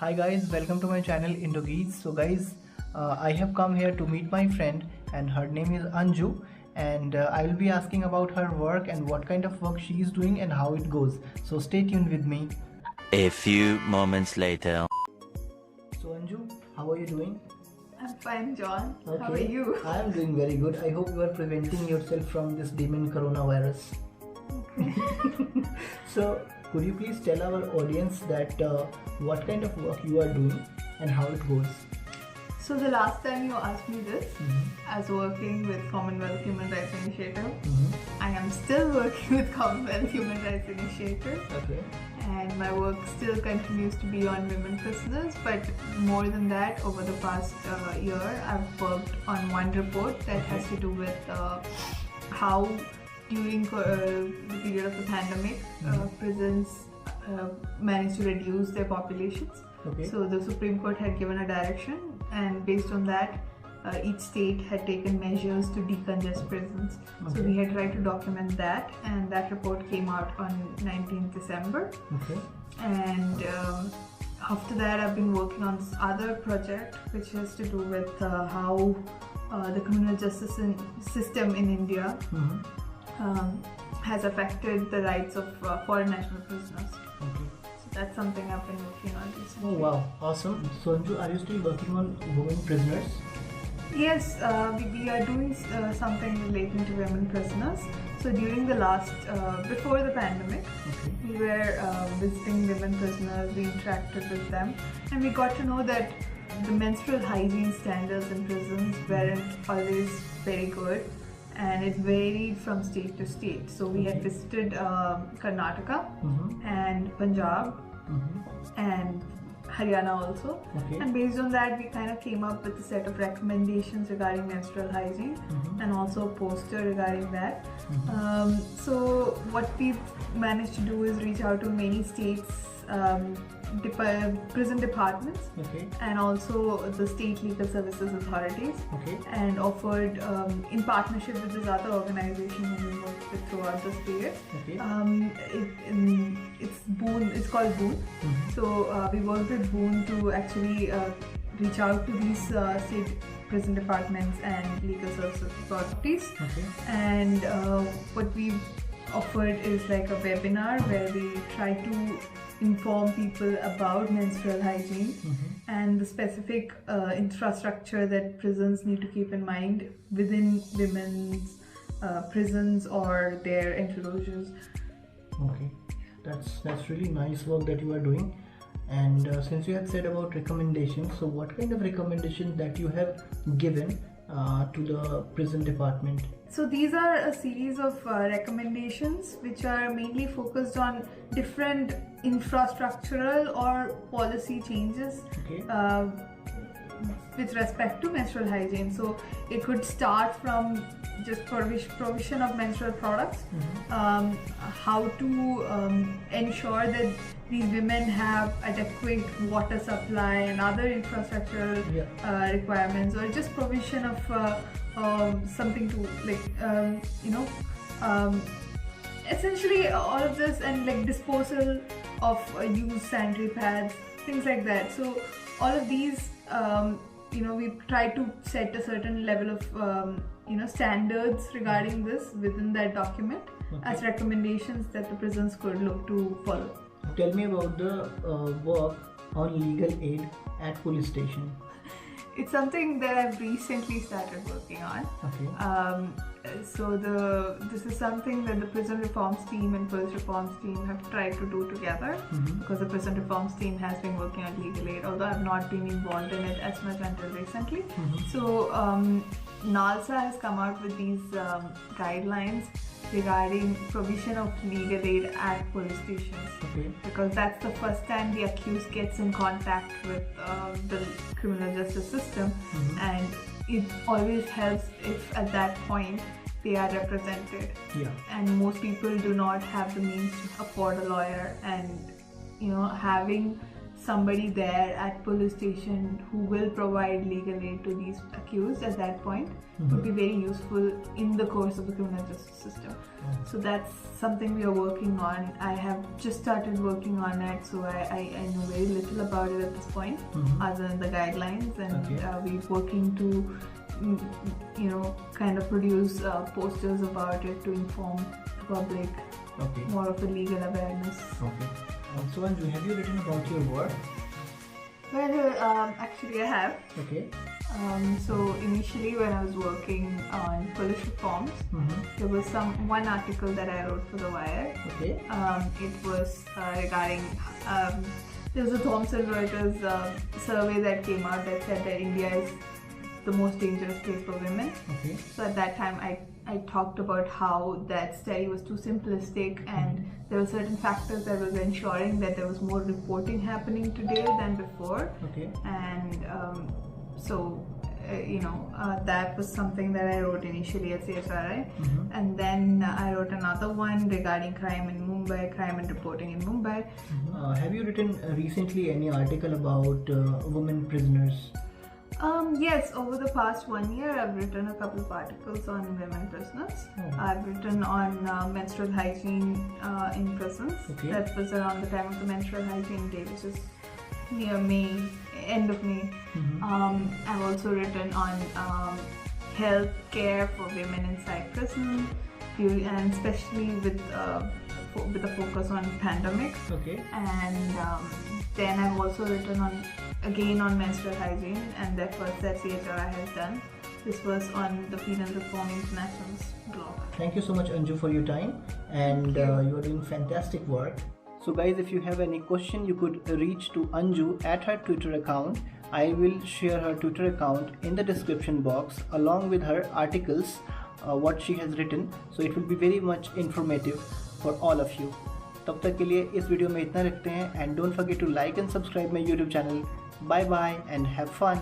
Hi guys, welcome to my channel Indogeese. So guys, I have come here to meet my friend and her name is Anju, and I will be asking about her work and what kind of work she is doing and how it goes. So stay tuned with me. A few moments later. So Anju, how are you doing? I'm fine, John. Okay. How are you? I am doing very good. I hope you are preventing yourself from this demon coronavirus. So could you please tell our audience that what kind of work you are doing and how it goes? So the last time you asked me this, I was working with Commonwealth Human Rights Initiative. I am still working with Commonwealth Human Rights Initiative. Okay. And my work still continues to be on women prisoners, but more than that, over the past year, I've worked on one report that has to do with how during the period of the pandemic, prisons managed to reduce their populations. Okay. So the Supreme Court had given a direction, and based on that, each state had taken measures to decongest prisons. Okay. So we had tried to document that, and that report came out on 19th December. Okay. And after that, I've been working on this other project, which has to do with how the criminal justice system in India has affected the rights of foreign national prisoners. Okay. So that's something I've been working on recently. Oh wow, awesome. So Anju, are you still working on women prisoners? Yes, we are doing something relating to women prisoners. So during the last, before the pandemic, we were visiting women prisoners, we interacted with them, and we got to know that the menstrual hygiene standards in prisons weren't always very good, and it varied from state to state. So we had visited Karnataka and Punjab and Haryana also. Okay. And based on that, we kind of came up with a set of recommendations regarding menstrual hygiene and also a poster regarding that. So what we've managed to do is reach out to many states, prison departments, and also the state legal services authorities, and offered in partnership with this other organization whom we worked with throughout this period. It's Boon. It's called Boon. So we worked with Boon to actually reach out to these state prison departments and legal services authorities. And what we offered is like a webinar where we try to inform people about menstrual hygiene and the specific infrastructure that prisons need to keep in mind within women's prisons or their enclosures. Okay, that's really nice work that you are doing. And since you had said about recommendations, so what kind of recommendations that you have given to the prison department? So these are a series of recommendations which are mainly focused on different infrastructural or policy changes with respect to menstrual hygiene. So it could start from just provision of menstrual products, how to ensure that these women have adequate water supply and other infrastructural requirements, or just provision of something to essentially all of this, and like disposal of used sanitary pads, things like that. So all of these, we try to set a certain level of standards regarding this within that document as recommendations that the prisons could look to follow. Tell me about the work on legal aid at police station. It's something that I've recently started working on. So this is something that the prison reforms team and police reforms team have tried to do together, because the prison reforms team has been working on legal aid, although I've not been involved in it as much until recently. So NALSA has come out with these guidelines regarding provision of legal aid at police stations, because that's the first time the accused gets in contact with the criminal justice system, and it always helps if at that point they are represented. And most people do not have the means to afford a lawyer, and having somebody there at police station who will provide legal aid to these accused at that point would be very useful in the course of the criminal justice system. So that's something we are working on. I have just started working on it, so I know very little about it at this point, other than the guidelines, and we're working to kind of produce posters about it to inform the public more of a legal awareness. So Anju, have you written about your work? Well, actually I have. Okay. So initially when I was working on police reforms, there was one article that I wrote for The Wire. Okay. It was regarding there was a Thomson Reuters survey that came out that said that India is the most dangerous place for women. Okay. So at that time I talked about how that study was too simplistic, and there were certain factors that was ensuring that there was more reporting happening today than before. Okay. And that was something that I wrote initially at CSRI. And then I wrote another one regarding crime in Mumbai, crime and reporting in Mumbai. Have you written recently any article about women prisoners? Yes, over the past 1 year I've written a couple of articles on women prisoners. I've written on menstrual hygiene in prisons. That was around the time of the menstrual hygiene day, which is near May, end of May. I've also written on health care for women inside prison, and especially with a focus on pandemic. And then I've also written on menstrual hygiene, and the first that CHRI has done. This was on the Penal Reform International's blog. Thank you so much, Anju, for your time, and you are doing fantastic work. So guys, if you have any question, you could reach to Anju at her Twitter account. I will share her Twitter account in the description box along with her articles, what she has written. So it will be very much informative for all of you. तब तक के लिए इस video में इतना रखते हैं, and don't forget to like and subscribe my YouTube channel. Bye bye and have fun.